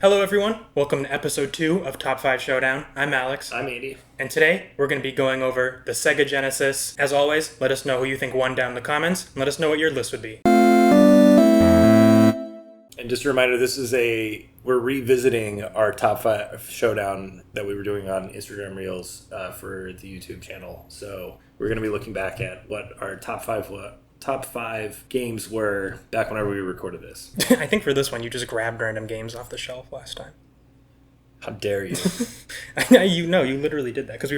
Hello, everyone. Welcome to episode 2 of Top 5 Showdown. I'm Alex. I'm Andy. And today, we're going to be going over the Sega Genesis. As always, let us know who you think won down in the comments, and let us know what your list would be. And just a reminder, we're revisiting our top 5 Showdown that we were doing on Instagram Reels for the YouTube channel. So we're going to be looking back at what our top five games were back whenever we recorded this. I think for this one, you just grabbed random games off the shelf last time. How dare you? You literally did that, because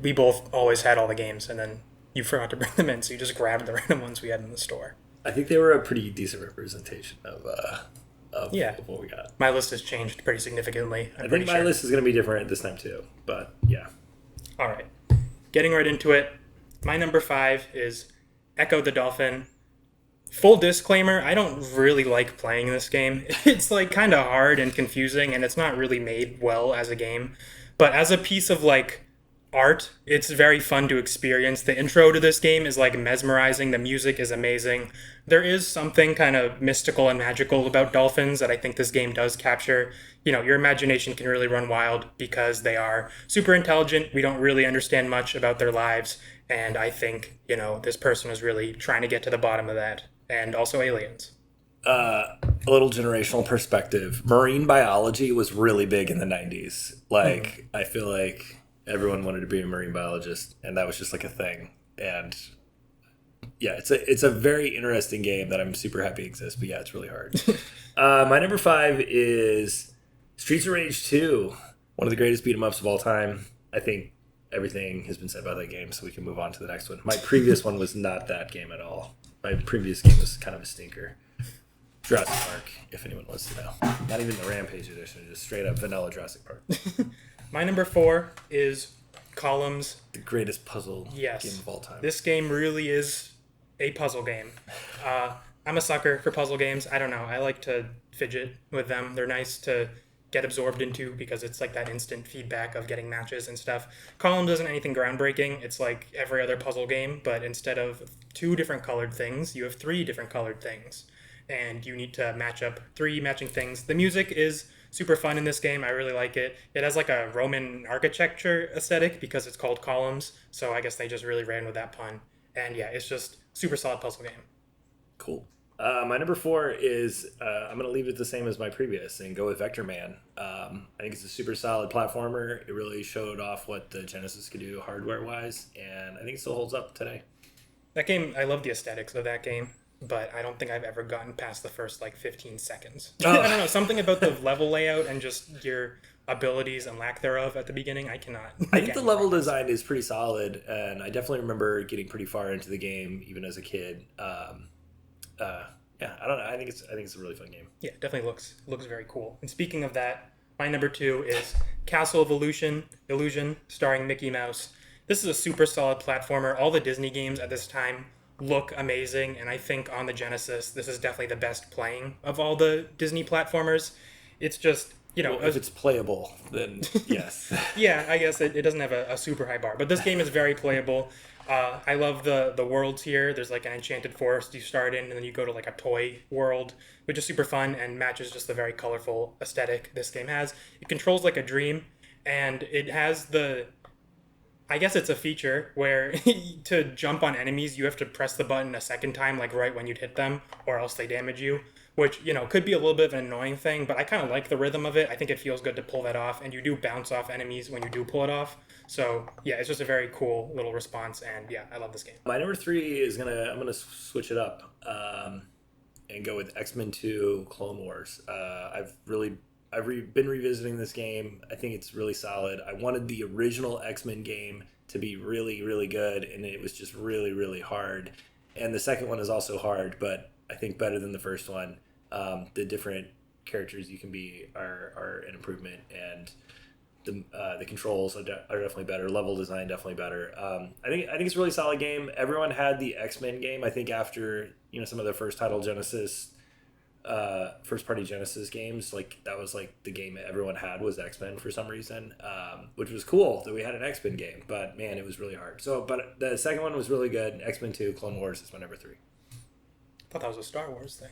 we both always had all the games, and then you forgot to bring them in, so you just grabbed the random ones we had in the store. I think they were a pretty decent representation of what we got. My list has changed pretty significantly. I think my list is going to be different this time too, but yeah. All right. Getting right into it. My number 5 is Echo the Dolphin. Full disclaimer, I don't really like playing this game. It's kind of hard and confusing, and it's not really made well as a game. But as a piece of art, it's very fun to experience. The intro to this game is mesmerizing. The music is amazing. There is something kind of mystical and magical about dolphins that I think this game does capture. Your imagination can really run wild because they are super intelligent. We don't really understand much about their lives. And I think, this person was really trying to get to the bottom of that. And also aliens. A little generational perspective. Marine biology was really big in the 90s. I feel like everyone wanted to be a marine biologist, and that was just a thing. And yeah, it's a very interesting game that I'm super happy exists, but yeah, it's really hard. My number 5 is Streets of Rage 2, one of the greatest beat 'em ups of all time. I think everything has been said about that game, so we can move on to the next one. My previous one was not that game at all. My previous game was kind of a stinker. Jurassic Park, if anyone wants to know. Not even the Rampage edition, just straight up vanilla Jurassic Park. My number 4 is Columns. The greatest puzzle game of all time. This game really is a puzzle game. I'm a sucker for puzzle games. I don't know. I like to fidget with them. They're nice to get absorbed into because it's that instant feedback of getting matches and stuff. Columns isn't anything groundbreaking. It's like every other puzzle game, but instead of 2 different colored things, you have 3 different colored things. And you need to match up 3 matching things. The music is super fun in this game. I really like it. It has a Roman architecture aesthetic because it's called Columns. So I guess they just really ran with that pun. And yeah, it's just super solid puzzle game. Cool. My number 4 is I'm going to leave it the same as my previous and go with Vector Man. I think it's a super solid platformer. It really showed off what the Genesis could do hardware-wise, and I think it still holds up today. That game, I love the aesthetics of that game, but I don't think I've ever gotten past the first 15 seconds. Oh. I don't know, something about the level layout and just your abilities and lack thereof at the beginning, I cannot. I think the level design is pretty solid, and I definitely remember getting pretty far into the game even as a kid. Yeah, I don't know. I think it's a really fun game. Yeah, it definitely looks very cool. And speaking of that, my number 2 is Castle of Illusion, starring Mickey Mouse. This is a super solid platformer. All the Disney games at this time look amazing, and I think on the Genesis, this is definitely the best playing of all the Disney platformers. It's just, if it's playable, then yes. Yeah, I guess it doesn't have a super high bar, but this game is very playable. I love the worlds here. There's an enchanted forest you start in, and then you go to a toy world, which is super fun and matches just the very colorful aesthetic this game has. It controls like a dream, and it has I guess it's a feature where to jump on enemies, you have to press the button a second time, right when you'd hit them, or else they damage you, which, could be a little bit of an annoying thing, but I kind of like the rhythm of it. I think it feels good to pull that off, and you do bounce off enemies when you do pull it off. So, yeah, it's just a very cool little response, and yeah, I love this game. My number 3 is I'm gonna switch it up and go with X-Men 2 Clone Wars. I've been revisiting this game. I think it's really solid. I wanted the original X-Men game to be really, really good, and it was just really, really hard. And the second one is also hard, but I think better than the first one. The different characters you can be are an improvement, and the controls are definitely better. Level design definitely better. I think it's a really solid game. Everyone had the X-Men game. I think after some of the first party Genesis games, that was the game that everyone had was X-Men for some reason, which was cool that we had an X-Men game. But man, it was really hard. But the second one was really good. X-Men 2 Clone Wars is my number 3. I thought that was a Star Wars thing.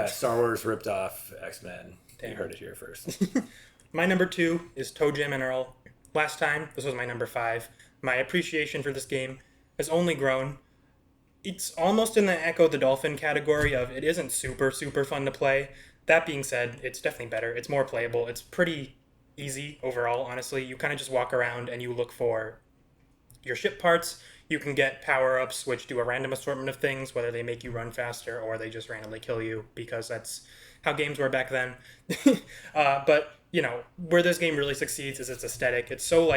Star Wars ripped off X-Men. Damn. You heard it here first. My number 2 is Toe Jam and Earl. Last time, this was my number 5. My appreciation for this game has only grown. It's almost in the Echo the Dolphin category of it isn't super, super fun to play. That being said, it's definitely better. It's more playable. It's pretty easy overall, honestly. You kind of just walk around and you look for your ship parts. You can get power-ups, which do a random assortment of things, whether they make you run faster or they just randomly kill you, because that's how games were back then. But, where this game really succeeds is its aesthetic. It's so,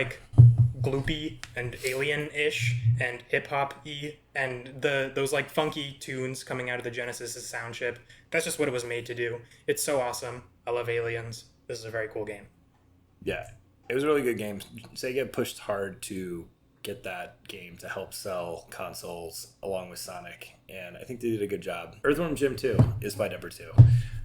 gloopy and alien-ish and hip-hop-y, and those funky tunes coming out of the Genesis sound chip. That's just what it was made to do. It's so awesome. I love aliens. This is a very cool game. Yeah, it was a really good game. Sega pushed hard to get that game to help sell consoles along with Sonic, and I think they did a good job. Earthworm Jim 2 is my number 2.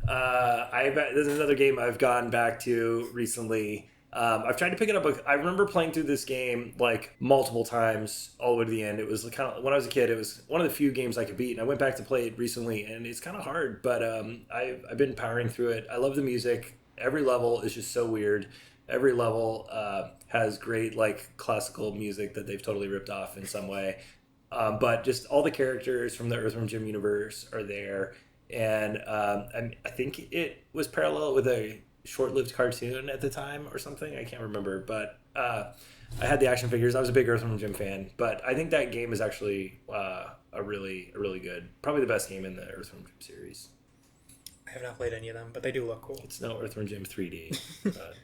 This is another game I've gone back to recently. I've tried to pick it up. I remember playing through this game multiple times all the way to the end. It was kind of, when I was a kid, it was one of the few games I could beat, and I went back to play it recently, and it's kind of hard, but I've been powering through it. I love the music. Every level is just so weird. Every level has great classical music that they've totally ripped off in some way. But just all the characters from the Earthworm Jim universe are there. And I think it was parallel with a short-lived cartoon at the time or something. I can't remember. But I had the action figures. I was a big Earthworm Jim fan. But I think that game is actually a really good, probably the best game in the Earthworm Jim series. I have not played any of them, but they do look cool. It's no Earthworm Jim 3D. But...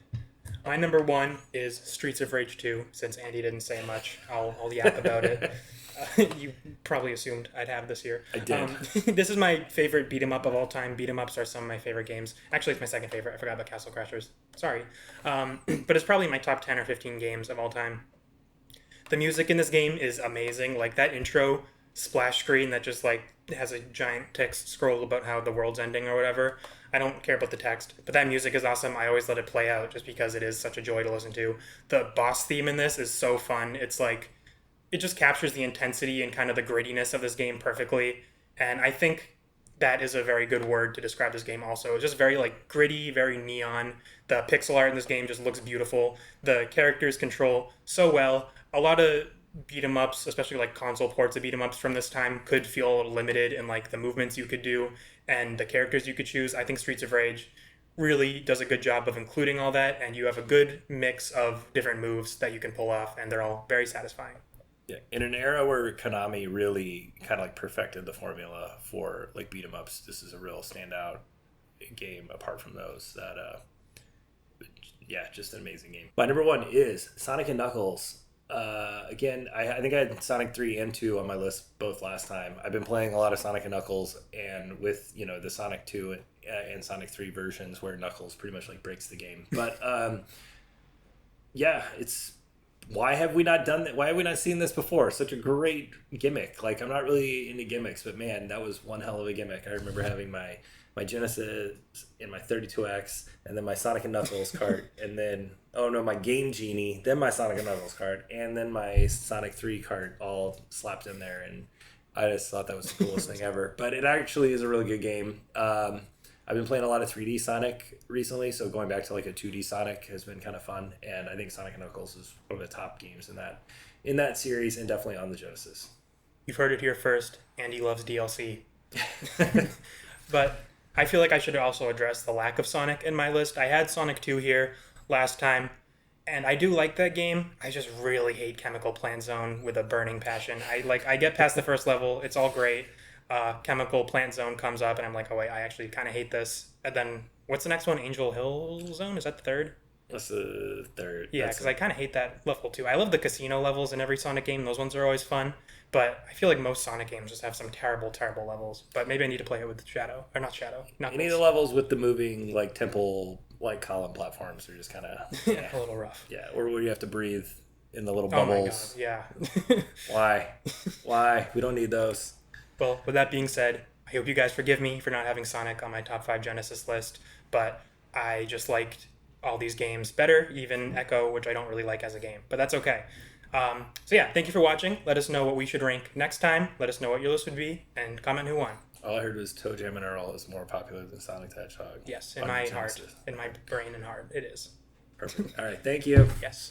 My number 1 is Streets of Rage 2. Since Andy didn't say much, I'll yap about it. You probably assumed I'd have this here. I did. This is my favorite beat 'em up of all time. Beat 'em ups are some of my favorite games. Actually, it's my second favorite. I forgot about Castle Crashers. Sorry. But it's probably my top 10 or 15 games of all time. The music in this game is amazing. That intro splash screen that just has a giant text scroll about how the world's ending or whatever. I don't care about the text, but that music is awesome. I always let it play out just because it is such a joy to listen to. The boss theme in this is so fun. It's it just captures the intensity and kind of the grittiness of this game perfectly. And I think that is a very good word to describe this game also. It's just very gritty, very neon. The pixel art in this game just looks beautiful. The characters control so well. A lot of beat 'em ups, especially console ports of beat 'em ups from this time, could feel a little limited in the movements you could do and the characters you could choose. I think Streets of Rage really does a good job of including all that, and you have a good mix of different moves that you can pull off, and they're all very satisfying. Yeah, in an era where Konami really kind of perfected the formula for beat 'em ups, this is a real standout game apart from those. Just an amazing game. My number 1 is Sonic and Knuckles. Again, I think I had Sonic 3 and 2 on my list both last time. I've been playing a lot of Sonic and Knuckles, and with the Sonic 2 and Sonic 3 versions where Knuckles pretty much breaks the game. But it's why have we not done that? Why have we not seen this before? Such a great gimmick. I'm not really into gimmicks, but man, that was one hell of a gimmick. I remember having my Genesis and my 32X, and then my Sonic and Knuckles cart, and then my Game Genie, then my Sonic and Knuckles cart, and then my Sonic 3 cart all slapped in there, and I just thought that was the coolest thing ever. But it actually is a really good game. I've been playing a lot of 3D Sonic recently, so going back to a 2D Sonic has been kind of fun, and I think Sonic and Knuckles is one of the top games in that series, and definitely on the Genesis. You've heard it here first. Andy loves DLC. But I feel like I should also address the lack of Sonic in my list. I had Sonic 2 here last time, and I do like that game. I just really hate Chemical Plant Zone with a burning passion. I get past the first level, it's all great. Chemical Plant Zone comes up, and I'm oh wait, I actually kind of hate this. And then, what's the next one? Angel Hill Zone? Is that the third? That's the third. Yeah, because I kind of hate that level too. I love the casino levels in every Sonic game. Those ones are always fun. But I feel like most Sonic games just have some terrible, terrible levels. But maybe I need to play it with Shadow. Or not Shadow. Any of the levels with the moving, temple, column platforms are just kind of... a little rough. Yeah, or where you have to breathe in the little bubbles. Oh my god, yeah. Why? We don't need those. Well, with that being said, I hope you guys forgive me for not having Sonic on my top 5 Genesis list. But I just liked all these games better, even Echo, which I don't really like as a game. But that's okay. So yeah, thank you for watching. Let us know what we should rank next time. Let us know what your list would be, and comment who won. All I heard was Toe Jam and Earl is more popular than Sonic the Hedgehog. Yes, in on my Genesis. heart, in my brain and heart, it is. Perfect. All right, thank you. Yes.